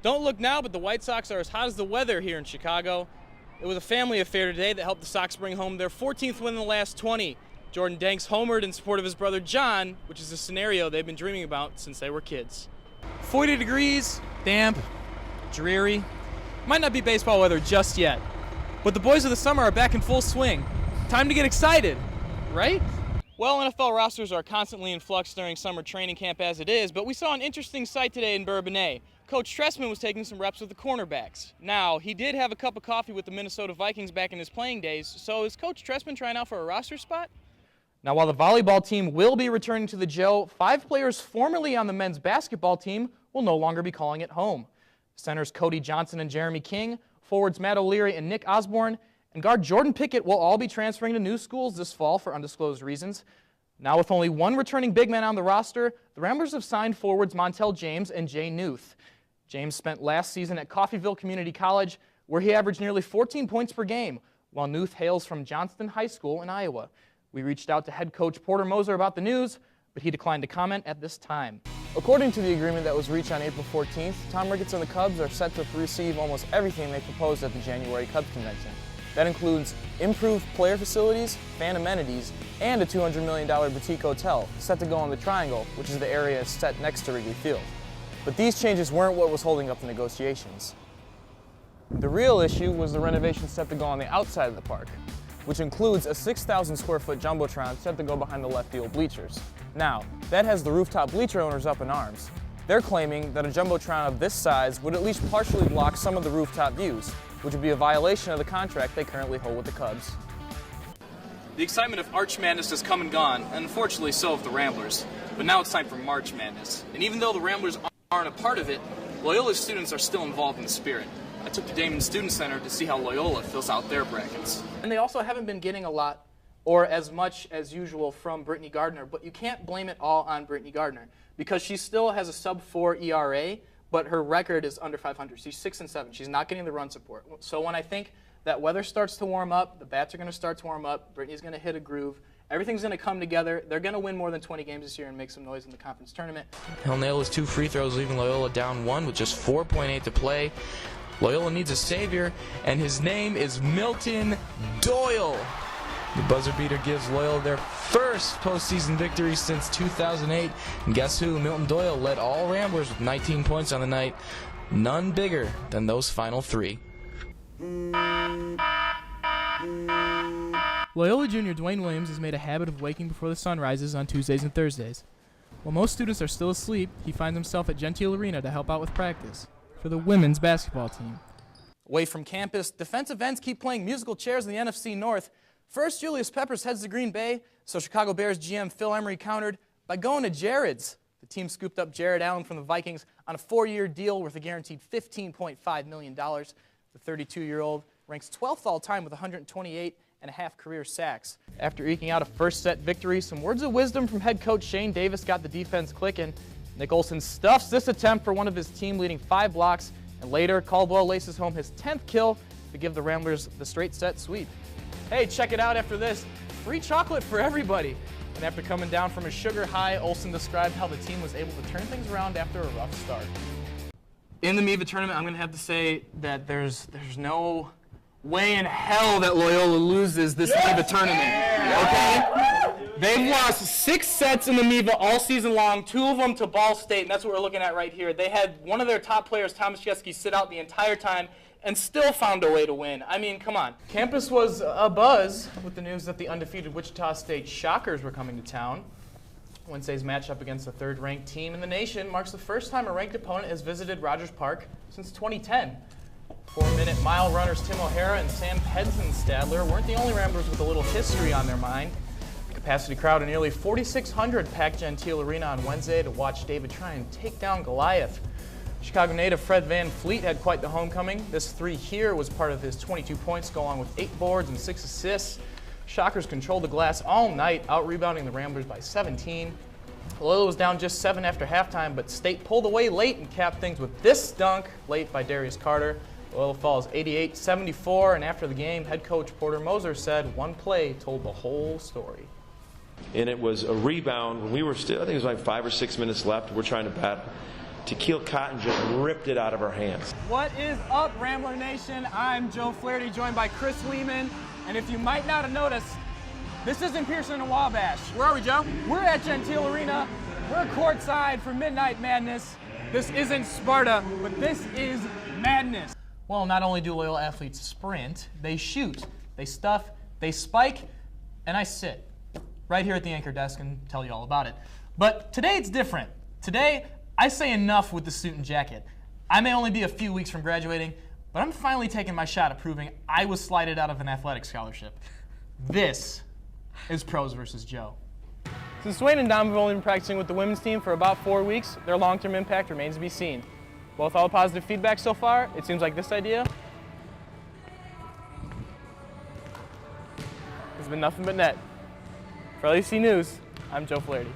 Don't look now, but the White Sox are as hot as the weather here in Chicago. It was a family affair today that helped the Sox bring home their 14th win in the last 20. Jordan Danks homered in support of his brother John, which is a scenario they've been dreaming about since they were kids. 40 degrees, damp, dreary. Might not be baseball weather just yet, but the boys of the summer are back in full swing. Time to get excited, right? Well, NFL rosters are constantly in flux during summer training camp as it is, but we saw an interesting sight today in Bourbonnais. Coach Trestman was taking some reps with the cornerbacks. Now, he did have a cup of coffee with the Minnesota Vikings back in his playing days, so is Coach Trestman trying out for a roster spot? Now, while the volleyball team will be returning to the Joe, 5 players formerly on the men's basketball team will no longer be calling it home. Centers Cody Johnson and Jeremy King, forwards Matt O'Leary and Nick Osborne, and guard Jordan Pickett will all be transferring to new schools this fall for undisclosed reasons. Now, with only one returning big man on the roster, the Ramblers have signed forwards Montel James and Jay Newth. James spent last season at Coffeyville Community College, where he averaged nearly 14 points per game, while Newth hails from Johnston High School in Iowa. We reached out to head coach Porter Moser about the news, but he declined to comment at this time. According to the agreement that was reached on April 14th, Tom Ricketts and the Cubs are set to receive almost everything they proposed at the January Cubs convention. That includes improved player facilities, fan amenities, and a $200 million boutique hotel set to go on the Triangle, which is the area set next to Wrigley Field. But these changes weren't what was holding up the negotiations. The real issue was the renovation set to go on the outside of the park, which includes a 6,000 square foot Jumbotron set to go behind the left field bleachers. Now, that has the rooftop bleacher owners up in arms. They're claiming that a Jumbotron of this size would at least partially block some of the rooftop views, which would be a violation of the contract they currently hold with the Cubs. The excitement of Arch Madness has come and gone, and unfortunately so have the Ramblers. But now it's time for March Madness. And even though the Ramblers aren't a part of it, Loyola students are still involved in the spirit. I took the Damon Student Center to see how Loyola fills out their brackets. And they also haven't been getting a lot or as much as usual from Brittany Gardner, but you can't blame it all on Brittany Gardner because she still has a sub-4 ERA, but her record is under 500. She's 6-7. She's not getting the run support. So when I think that weather starts to warm up, the bats are going to start to warm up, Brittany's going to hit a groove, everything's going to come together. They're going to win more than 20 games this year and make some noise in the conference tournament. He'll nail his 2 free throws, leaving Loyola down 1 with just 4.8 to play. Loyola needs a savior, and his name is Milton Doyle. The buzzer beater gives Loyola their first postseason victory since 2008. And guess who? Milton Doyle led all Ramblers with 19 points on the night. None bigger than those final 3. Loyola Junior Dwayne Williams has made a habit of waking before the sun rises on Tuesdays and Thursdays. While most students are still asleep, he finds himself at Gentile Arena to help out with practice for the women's basketball team. Away from campus, defensive ends keep playing musical chairs in the NFC North. First, Julius Peppers heads to Green Bay, so Chicago Bears GM Phil Emery countered by going to Jared's. The team scooped up Jared Allen from the Vikings on a 4-year deal worth a guaranteed $15.5 million. The 32-year-old ranks 12th all-time with 128.5 career sacks. After eking out a first-set victory, some words of wisdom from head coach Shane Davis got the defense clicking. Nick Olson stuffs this attempt for one of his team-leading 5 blocks, and later Caldwell laces home his 10th kill to give the Ramblers the straight-set sweep. Hey, check it out after this. Free chocolate for everybody. And after coming down from a sugar high, Olson described how the team was able to turn things around after a rough start. In the MIVA tournament, I'm going to have to say that there's no way in hell that Loyola loses this MIVA tournament. Okay? They've lost 6 sets in the MIVA all season long, 2 of them to Ball State, and that's what we're looking at right here. They had one of their top players, Thomas Jeske, sit out the entire time and still found a way to win. I mean, come on. Campus was abuzz with the news that the undefeated Wichita State Shockers were coming to town. Wednesday's matchup against the 3rd-ranked team in the nation marks the first time a ranked opponent has visited Rogers Park since 2010. 4-minute mile runners Tim O'Hara and Sam Pedson-Stadler weren't the only Ramblers with a little history on their mind. The capacity crowd of nearly 4,600 packed Gentile Arena on Wednesday to watch David try and take down Goliath. Chicago native Fred Van Fleet had quite the homecoming. This 3 here was part of his 22 points, go along with 8 boards and 6 assists. Shockers controlled the glass all night, out-rebounding the Ramblers by 17. Loyola was down just 7 after halftime, but State pulled away late and capped things with this dunk late by Darius Carter. Loyola falls 88-74, and after the game, head coach Porter Moser said one play told the whole story. And it was a rebound when we were still, I think it was like 5 or 6 minutes left. We're trying to battle. Tequila Cotton just ripped it out of our hands. What is up, Rambler Nation? I'm Joe Flaherty, joined by Chris Lehman. And if you might not have noticed, this isn't Pearson and Wabash. Where are we, Joe? We're at Gentile Arena. We're courtside for Midnight Madness. This isn't Sparta, but this is madness. Well, not only do Loyola athletes sprint, they shoot, they stuff, they spike, and I sit right here at the anchor desk and tell you all about it. But today it's different. Today, I say enough with the suit and jacket. I may only be a few weeks from graduating, but I'm finally taking my shot at proving I was slighted out of an athletic scholarship. This is Pros versus Joe. Since Dwayne and Dom have only been practicing with the women's team for about 4 weeks, their long-term impact remains to be seen. But with all the positive feedback so far, it seems like this idea has been nothing but net. For LEC News, I'm Joe Flaherty.